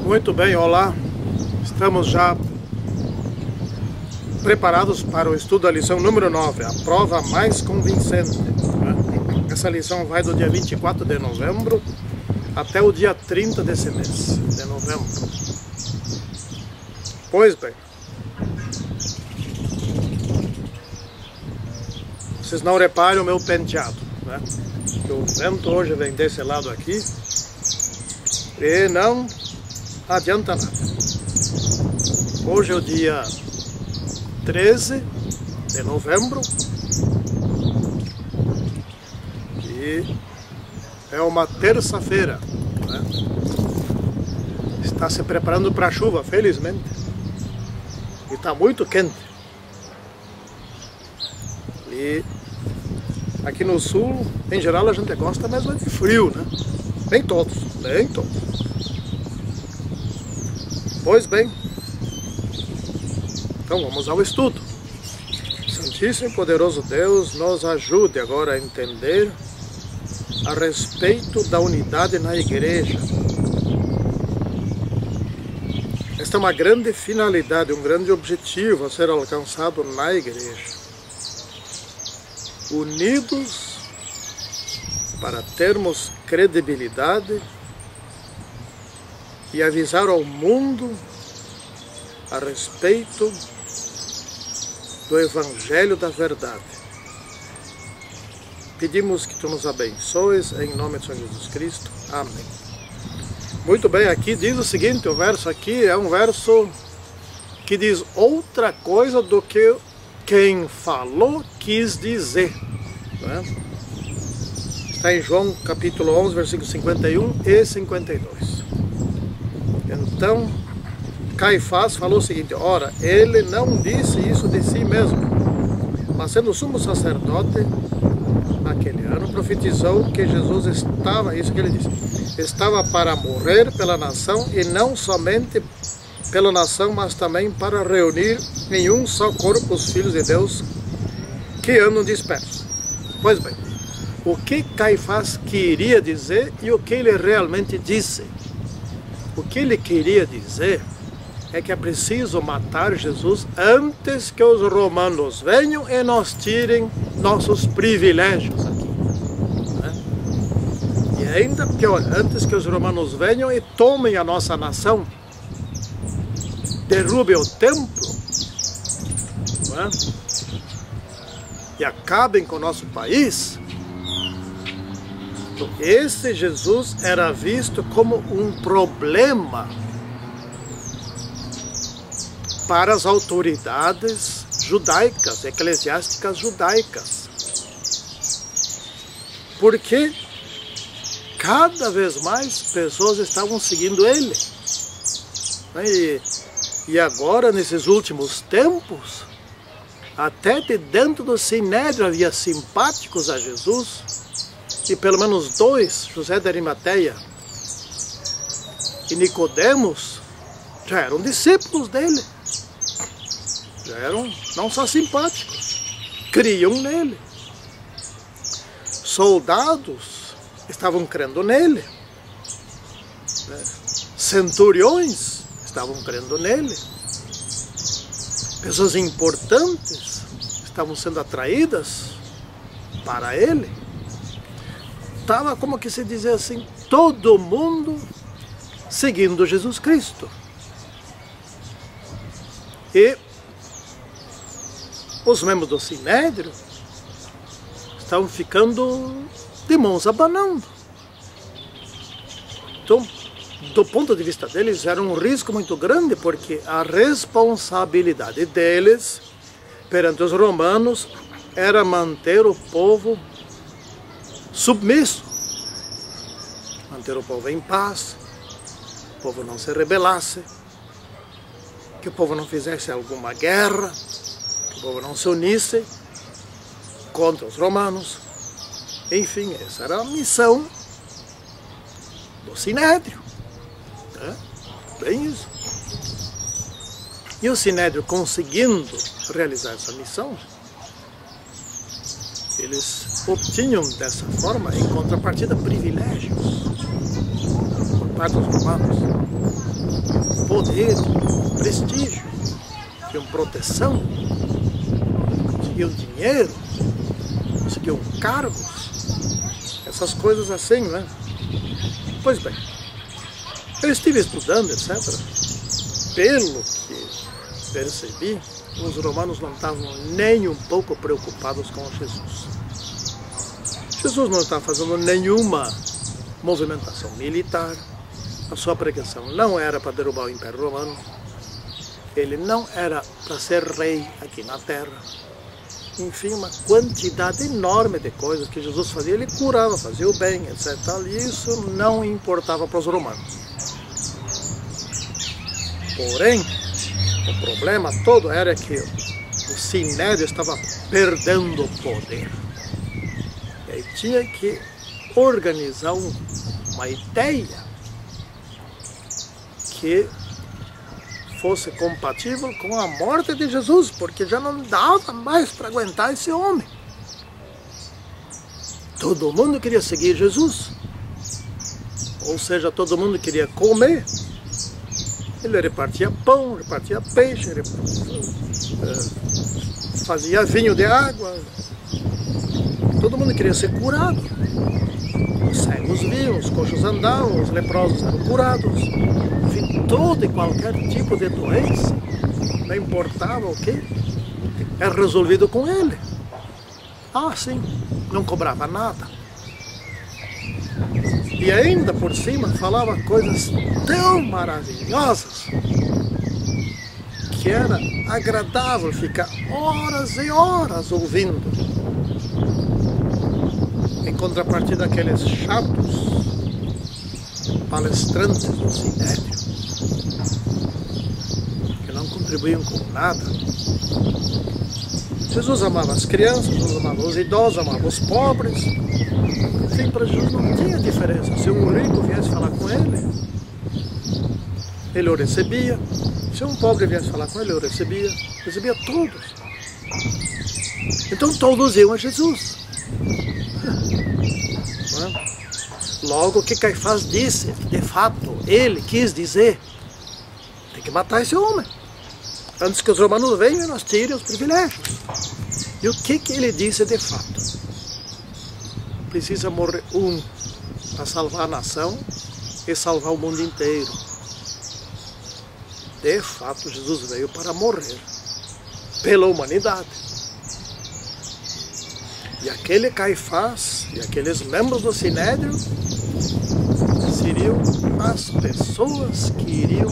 Muito bem, olá. Estamos já preparados para o estudo da lição número 9, a prova mais convincente. Essa lição vai do dia 24 de novembro até o dia 30 desse mês de novembro. Pois bem, vocês não reparem o meu penteado, né? O vento hoje vem desse lado aqui e não adianta nada. Hoje é o dia 13 de novembro e é uma terça-feira, né? Está se preparando para a chuva, felizmente, e está muito quente. E aqui no sul, em geral, a gente gosta mesmo de frio, né? Nem todos, nem todos. Pois bem, então vamos ao estudo. Santíssimo e poderoso Deus nos ajude agora a entender a respeito da unidade na igreja. Esta é uma grande finalidade, um grande objetivo a ser alcançado na igreja. Unidos para termos credibilidade e avisar ao mundo a respeito do Evangelho da Verdade. Pedimos que Tu nos abençoes, em nome de Senhor Jesus Cristo. Amém. Muito bem, aqui diz o seguinte, o verso aqui é um verso que diz outra coisa do que quem falou quis dizer, né? Está em João capítulo 11, versículos 51 e 52. Então, Caifás falou o seguinte: ora, ele não disse isso de si mesmo, mas sendo sumo sacerdote, naquele ano, profetizou que Jesus estava, isso que ele disse, estava para morrer pela nação, e não somente pela nação, mas também para reunir em um só corpo os filhos de Deus que andam dispersos. Pois bem, o que Caifás queria dizer e o que ele realmente disse? O que ele queria dizer é que é preciso matar Jesus antes que os romanos venham e nos tirem nossos privilégios aqui, né? E ainda pior, antes que os romanos venham e tomem a nossa nação, derrubem o templo, né? E acabem com o nosso país. Então, esse Jesus era visto como um problema para as autoridades judaicas, eclesiásticas judaicas, porque cada vez mais pessoas estavam seguindo ele. E agora, nesses últimos tempos, até de dentro do Sinédrio havia simpáticos a Jesus, e pelo menos dois, José de Arimateia e Nicodemos, já eram discípulos dele. Já eram não só simpáticos, criam nele. Soldados estavam crendo nele, né? Centuriões estavam crendo nele. Pessoas importantes estavam sendo atraídas para ele. Estava, como que se dizer assim, todo mundo seguindo Jesus Cristo. E os membros do Sinédrio estavam ficando de mãos abanando. Então, do ponto de vista deles, era um risco muito grande, porque a responsabilidade deles perante os romanos era manter o povo submisso, manter o povo em paz, o povo não se rebelasse, que o povo não fizesse alguma guerra, que o povo não se unisse contra os romanos. Enfim, essa era a missão do Sinédrio, né? Bem isso. E o Sinédrio, conseguindo realizar essa missão, eles obtinham dessa forma, em contrapartida, privilégios. parte dos romanos. Poder, prestígio, tinham proteção, conseguiam dinheiro, conseguiam cargos, essas coisas assim, né? Pois bem, eu estive estudando, etc. Pelo que percebi, os romanos não estavam nem um pouco preocupados com Jesus. Jesus não estava fazendo nenhuma movimentação militar, a sua pregação não era para derrubar o Império Romano, ele não era para ser rei aqui na terra. Enfim, uma quantidade enorme de coisas que Jesus fazia. Ele curava, fazia o bem, etc. E isso não importava para os romanos. Porém, o problema todo era que o Sinédrio estava perdendo o poder. E aí tinha que organizar uma ideia que fosse compatível com a morte de Jesus, porque já não dava mais para aguentar esse homem. Todo mundo queria seguir Jesus, ou seja, todo mundo queria comer. Ele repartia pão, repartia peixe, fazia vinho de água. Todo mundo queria ser curado. Os cegos viam, os coxos andavam, os leprosos eram curados. Enfim, todo e qualquer tipo de doença, não importava o que, era resolvido com ele. Ah, sim, não cobrava nada. E ainda por cima falava coisas tão maravilhosas que era agradável ficar horas e horas ouvindo. Em contrapartida daqueles chatos palestrantes do Sinédrio, que não contribuíam com nada. Jesus amava as crianças, Jesus amava os idosos, amava os pobres. Enfim, para Jesus não tinha diferença. Se um rico viesse falar com ele, ele o recebia. Se um pobre viesse falar com ele, eu recebia todos. Então todos iam a Jesus. Logo, o que Caifás disse, de fato, ele quis dizer, tem que matar esse homem, antes que os romanos venham e nós tirem os privilégios. E o que ele disse de fato? Precisa morrer um para salvar a nação e salvar o mundo inteiro. De fato, Jesus veio para morrer pela humanidade. E aquele Caifás e aqueles membros do Sinédrio seriam as pessoas que iriam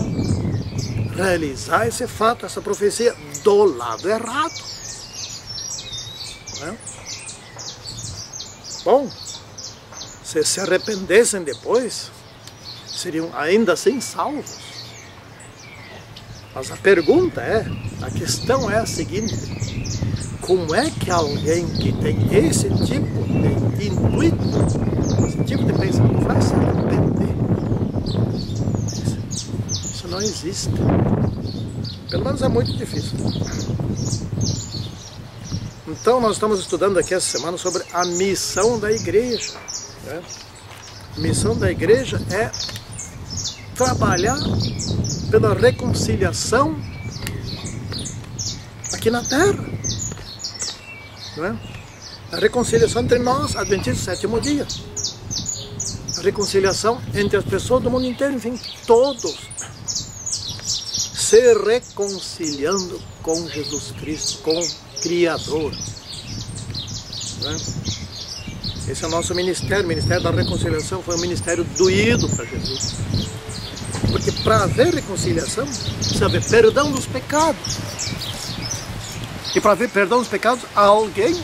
realizar esse fato, essa profecia, do lado errado. Não é? Bom, se arrependessem depois, seriam ainda assim salvos. Mas a pergunta a questão é a seguinte: como é que alguém que tem esse tipo de intuito, esse tipo de pensamento, vai se arrepender? Isso não existe. Pelo menos é muito difícil. Então nós estamos estudando aqui essa semana sobre a missão da igreja. Né? A missão da igreja é trabalhar pela reconciliação aqui na Terra. Não é? A reconciliação entre nós, adventistas do sétimo dia. A reconciliação entre as pessoas do mundo inteiro, enfim, todos se reconciliando com Jesus Cristo, com o Criador. Não é? Esse é o nosso ministério. O ministério da reconciliação foi um ministério doído para Jesus. Porque para haver reconciliação, precisa haver perdão dos pecados. E para haver perdão dos pecados, alguém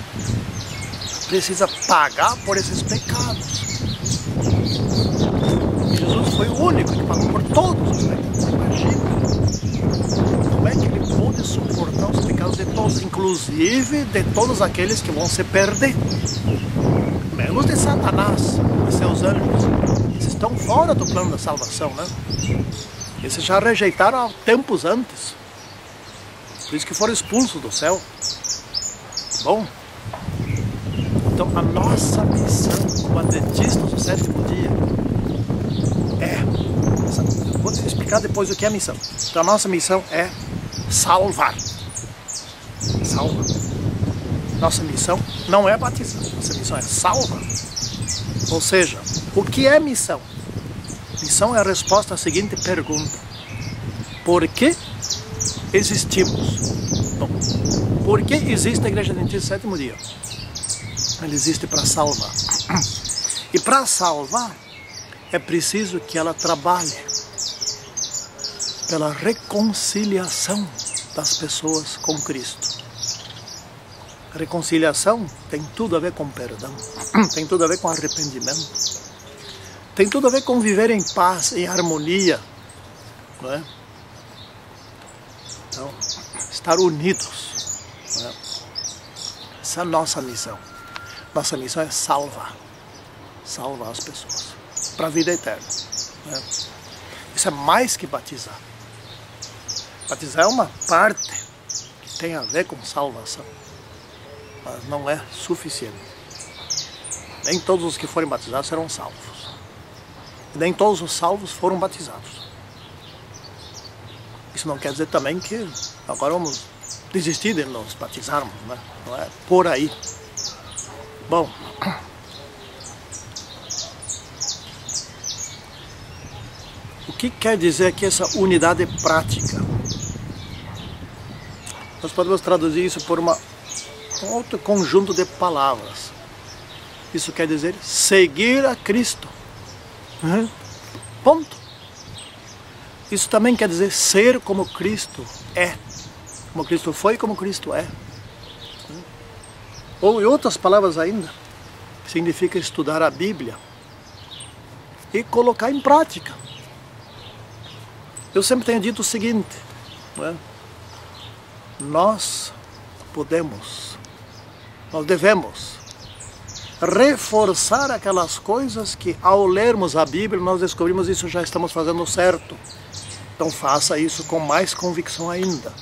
precisa pagar por esses pecados. E Jesus foi o único que pagou por todos os pecados. Imagina como é que ele pôde suportar os pecados de todos, inclusive de todos aqueles que vão se perder. Menos de Satanás e seus anjos. Eles estão fora do plano da salvação, né? Esses já rejeitaram há tempos antes. Por isso que foram expulsos do céu. Bom, então a nossa missão como adventistas do sétimo dia é vou explicar depois o que é missão. Então a nossa missão é salvar. Salva. Nossa missão não é batizar, nossa missão é salvar. Ou seja, o que é missão? Missão é a resposta à seguinte pergunta: por que existimos? Bom, por que existe a Igreja Adventista do Sétimo Dia? Ela existe para salvar. E para salvar, é preciso que ela trabalhe pela reconciliação das pessoas com Cristo. A reconciliação tem tudo a ver com perdão, tem tudo a ver com arrependimento, tem tudo a ver com viver em paz, em harmonia, não é? Então, estar unidos, não é? Essa é a nossa missão. Nossa missão é salvar as pessoas para a vida eterna, não é? Isso é mais que batizar. Batizar é uma parte que tem a ver com salvação, mas não é suficiente. Nem todos os que forem batizados serão salvos. E nem todos os salvos foram batizados. Isso não quer dizer também que agora vamos desistir de nos batizarmos, né? Não é por aí. Bom, o que quer dizer aqui essa unidade prática? Nós podemos traduzir isso por um outro conjunto de palavras. Isso quer dizer seguir a Cristo. Ponto. Isso também quer dizer ser como Cristo é. Como Cristo foi e como Cristo é. Ou em outras palavras ainda, significa estudar a Bíblia e colocar em prática. Eu sempre tenho dito o seguinte, não é? Nós devemos reforçar aquelas coisas que ao lermos a Bíblia nós descobrimos isso já estamos fazendo certo. Então faça isso com mais convicção ainda.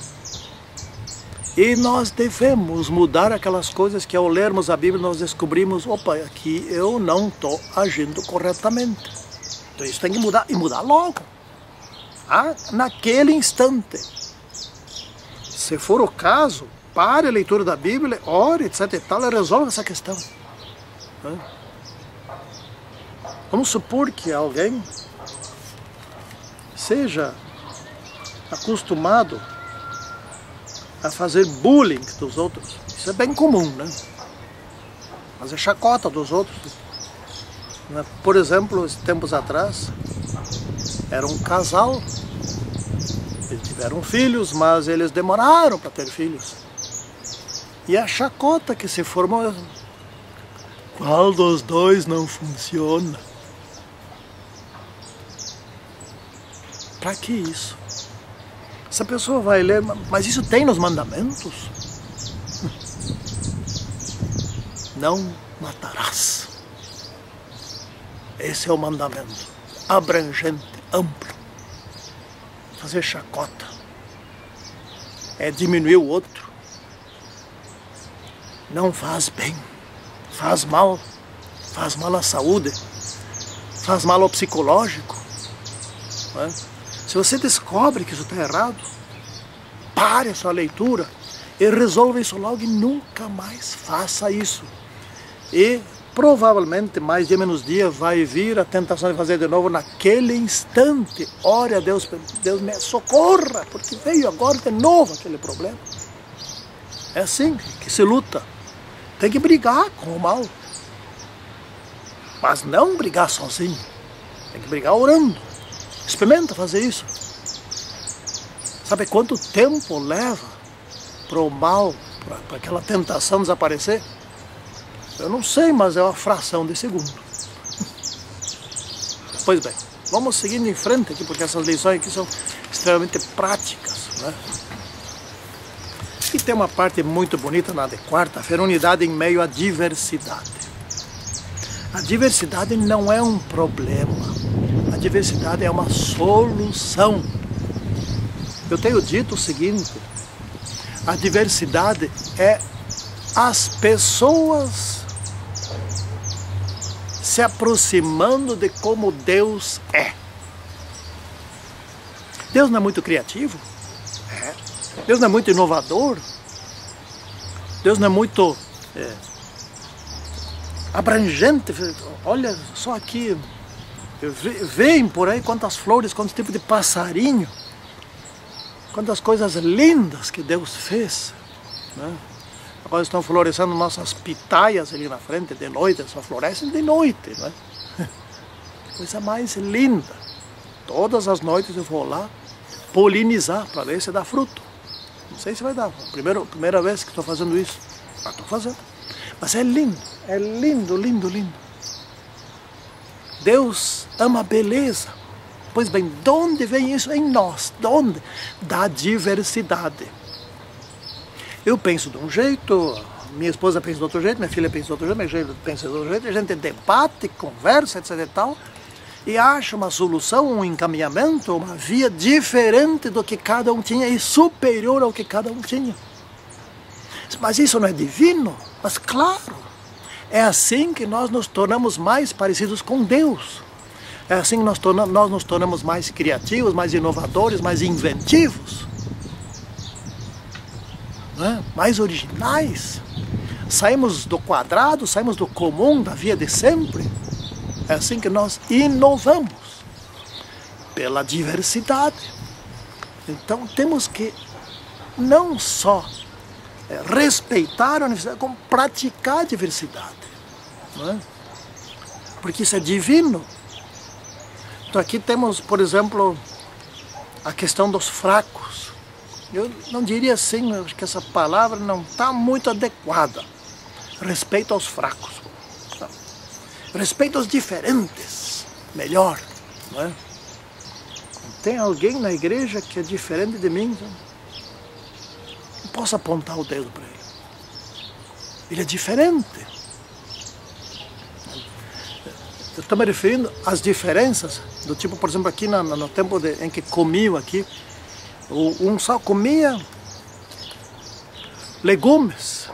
E nós devemos mudar aquelas coisas que ao lermos a Bíblia nós descobrimos, opa, aqui eu não estou agindo corretamente. Então isso tem que mudar, e mudar logo. Naquele instante. Se for o caso, pare a leitura da Bíblia, ore, etc e tal, e resolve essa questão. Vamos supor que alguém seja acostumado a fazer bullying dos outros. Isso é bem comum, né? Fazer chacota dos outros. Por exemplo, tempos atrás, era um casal, eles tiveram filhos, mas eles demoraram para ter filhos. E a chacota que se formou, qual dos dois não funciona? Para que isso? Essa pessoa vai ler, mas isso tem nos mandamentos? Não matarás. Esse é o mandamento, abrangente, amplo. Fazer chacota é diminuir o outro. Não faz bem, faz mal à saúde, faz mal ao psicológico. Não é? Se você descobre que isso está errado, pare a sua leitura e resolva isso logo e nunca mais faça isso. E provavelmente, mais dia menos dia, vai vir a tentação de fazer de novo naquele instante. Ore a Deus, Deus me socorra, porque veio agora de novo aquele problema. É assim que se luta. Tem que brigar com o mal. Mas não brigar sozinho. Tem que brigar orando. Experimenta fazer isso. Sabe quanto tempo leva para o mal, para aquela tentação desaparecer? Eu não sei, mas é uma fração de segundo. Pois bem, vamos seguindo em frente aqui, porque essas lições aqui são extremamente práticas, né? E tem uma parte muito bonita na de quarta-feira, unidade em meio à diversidade. A diversidade não é um problema. A diversidade é uma solução. Eu tenho dito o seguinte: a diversidade é as pessoas se aproximando de como Deus é. Deus não é muito criativo? É. Deus não é muito inovador? Deus não é muito abrangente? Olha só aqui, veem por aí quantas flores, quantos tipos de passarinho, quantas coisas lindas que Deus fez, né? Agora estão florescendo nossas pitaias ali na frente, de noite, só florescem de noite, né? Coisa mais linda. Todas as noites eu vou lá polinizar para ver se dá fruto. Não sei se vai dar, primeira vez que estou fazendo isso, mas estou fazendo. Mas é lindo, lindo, lindo. Deus ama a beleza. Pois bem, de onde vem isso em nós? De onde? Da diversidade. Eu penso de um jeito, minha esposa pensa de outro jeito, minha filha pensa de outro jeito, minha filha pensa de outro jeito, a gente debate, conversa, etc e tal, e acha uma solução, um encaminhamento, uma via diferente do que cada um tinha e superior ao que cada um tinha. Mas isso não é divino? Mas claro, é assim que nós nos tornamos mais parecidos com Deus. É assim que nós nos tornamos mais criativos, mais inovadores, mais inventivos, né? Mais originais. Saímos do quadrado, saímos do comum, da via de sempre. É assim que nós inovamos, pela diversidade. Então temos que não só respeitar a universidade, como praticar a diversidade, não é? Porque isso é divino. Então aqui temos, por exemplo, a questão dos fracos. Eu não diria assim, acho que essa palavra não está muito adequada. Respeito aos fracos. Respeito aos diferentes. Melhor, não é? Tem alguém na igreja que é diferente de mim, então não posso apontar o dedo para ele. Ele é diferente. Eu estou me referindo às diferenças, do tipo, por exemplo, aqui no tempo em que comiam aqui, um só comia legumes,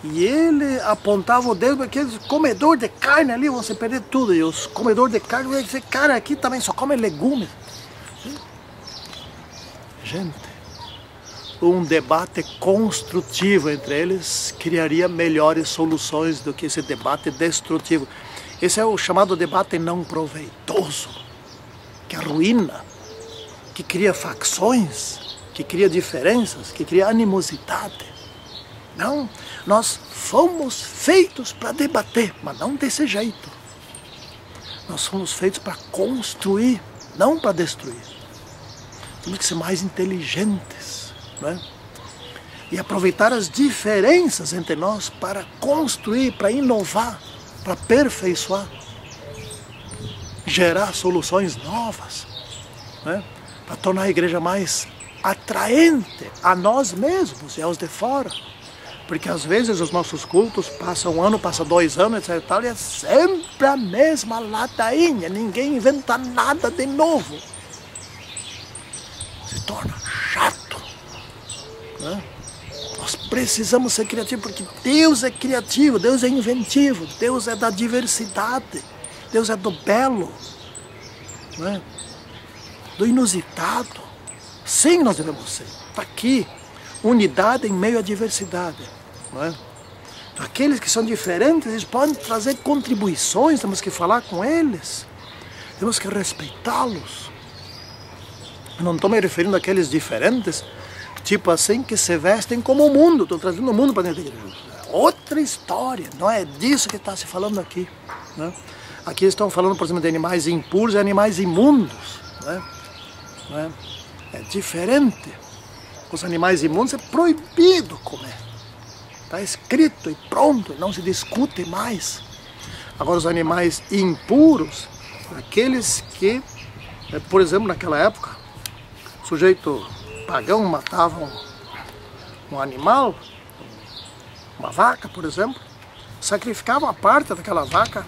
e ele apontava o dedo para aqueles comedores de carne ali, vão se perder tudo, e os comedores de carne, esse cara aqui também só come legumes. Gente, um debate construtivo entre eles criaria melhores soluções do que esse debate destrutivo. Esse é o chamado debate não proveitoso, que arruína, que cria facções, que cria diferenças, que cria animosidade. Não, nós fomos feitos para debater, mas não desse jeito. Nós fomos feitos para construir, não para destruir. Temos que ser mais inteligentes, né? E aproveitar as diferenças entre nós para construir, para inovar, para aperfeiçoar, gerar soluções novas, né? Para tornar a igreja mais atraente a nós mesmos e aos de fora. Porque às vezes os nossos cultos passam um ano, passam 2 anos, etc. E é sempre a mesma ladainha, ninguém inventa nada de novo. Se torna chato, né? Nós precisamos ser criativos, porque Deus é criativo, Deus é inventivo, Deus é da diversidade, Deus é do belo, né? Do inusitado. Sim, nós devemos ser. Está aqui, unidade em meio à diversidade, não é? Então, aqueles que são diferentes, eles podem trazer contribuições, temos que falar com eles, temos que respeitá-los. Não estou me referindo àqueles diferentes, tipo assim, que se vestem como o mundo, estou trazendo o mundo para dentro da igreja. Outra história, não é disso que está se falando aqui, né? Aqui estão falando, por exemplo, de animais impuros e animais imundos, né? Não é? É diferente. Os animais imundos é proibido comer. Está escrito e pronto, não se discute mais. Agora os animais impuros, aqueles que, por exemplo, naquela época, o sujeito pagão matava um animal, uma vaca, por exemplo, sacrificava uma parte daquela vaca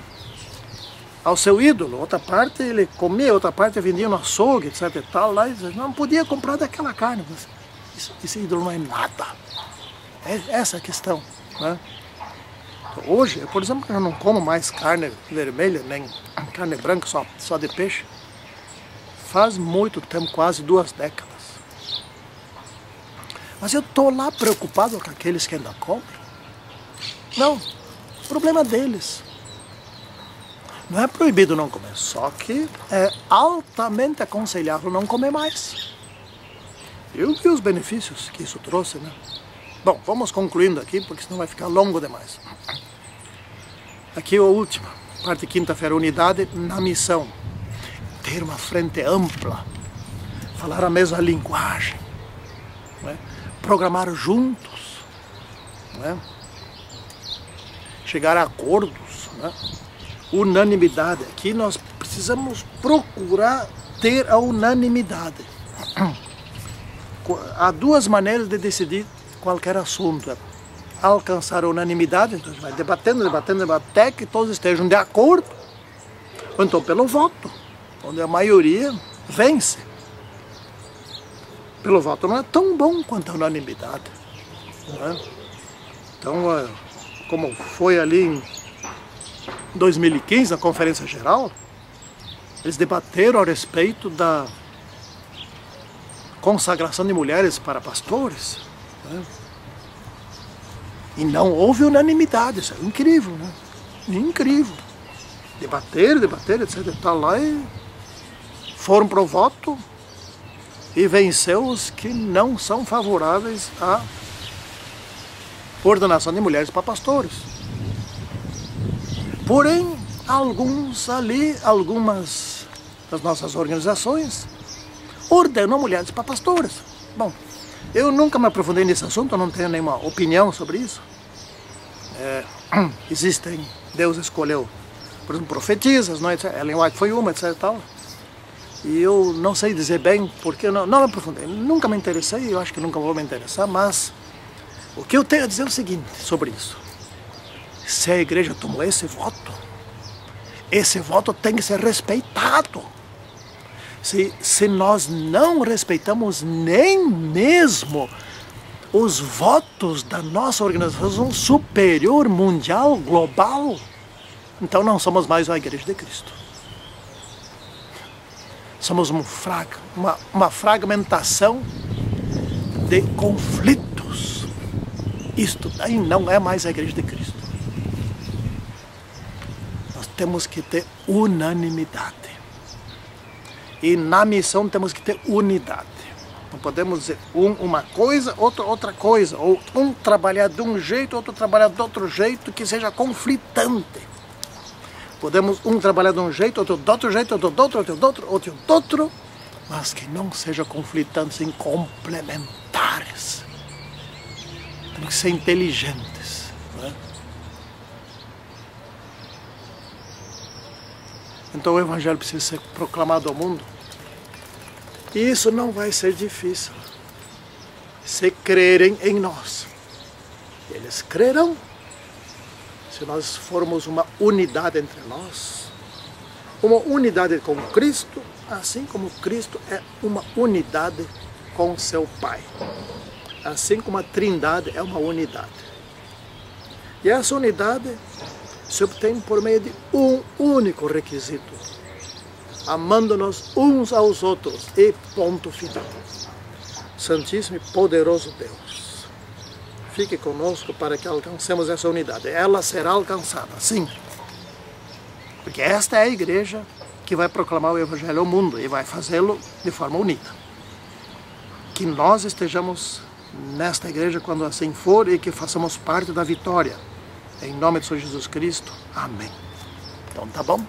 ao seu ídolo, outra parte ele comia, outra parte vendia no açougue, etc e tal, lá, e não podia comprar daquela carne. Esse ídolo não é nada. É essa a questão, né? Hoje, por exemplo, eu não como mais carne vermelha, nem carne branca, só de peixe. faz muito tempo, quase 2 décadas. Mas eu estou lá preocupado com aqueles que ainda comem? Não, problema deles. Não é proibido não comer, só que é altamente aconselhável não comer mais. Eu vi os benefícios que isso trouxe, né? Bom, vamos concluindo aqui, porque senão vai ficar longo demais. Aqui a última, parte quinta-feira, unidade na missão. Ter uma frente ampla, falar a mesma linguagem, né? Programar juntos, né? Chegar a acordos, né? Unanimidade. Aqui nós precisamos procurar ter a unanimidade. Há 2 maneiras de decidir qualquer assunto. Alcançar a unanimidade, então vai debatendo, até que todos estejam de acordo, ou então pelo voto, onde a maioria vence. Pelo voto não é tão bom quanto a unanimidade, não é? Então, como foi ali em 2015, na Conferência Geral, eles debateram a respeito da consagração de mulheres para pastores, né? E não houve unanimidade. Isso é incrível, né? Incrível. Debater, etc. Tá lá e foram para o voto e venceu os que não são favoráveis à ordenação de mulheres para pastores. Porém, alguns ali, algumas das nossas organizações ordenam mulheres para pastores. Bom, eu nunca me aprofundei nesse assunto, eu não tenho nenhuma opinião sobre isso. Existem, Deus escolheu, por exemplo, profetisas, não é? Ellen White foi uma, etc. Tal. E eu não sei dizer bem, porque eu não me aprofundei. Nunca me interessei, eu acho que nunca vou me interessar, mas o que eu tenho a dizer é o seguinte sobre isso. Se a igreja tomou esse voto tem que ser respeitado. Se nós não respeitamos nem mesmo os votos da nossa organização superior, mundial, global, então não somos mais a Igreja de Cristo. Somos uma fragmentação de conflitos. Isto daí não é mais a Igreja de Cristo. Nós temos que ter unanimidade. E na missão temos que ter unidade. Não podemos dizer uma coisa, outra coisa. Ou um trabalhar de um jeito, outro trabalhar de outro jeito, que seja conflitante. Podemos um trabalhar de um jeito, outro de outro jeito, outro de outro, mas que não seja conflitante, sim complementares. Temos que ser inteligentes. Não é? Então o Evangelho precisa ser proclamado ao mundo. E isso não vai ser difícil. Se crerem em nós. Eles crerão. Se nós formos uma unidade entre nós. Uma unidade com Cristo, assim como Cristo é uma unidade com seu Pai. Assim como a Trindade é uma unidade. E essa unidade se obtém por meio de um único requisito: amando-nos uns aos outros, e ponto final. Santíssimo e poderoso Deus, fique conosco para que alcancemos essa unidade. Ela será alcançada, sim, porque esta é a igreja que vai proclamar o Evangelho ao mundo e vai fazê-lo de forma unida. Que nós estejamos nesta igreja quando assim for e que façamos parte da vitória. Em nome de Senhor Jesus Cristo. Amém. Então tá bom?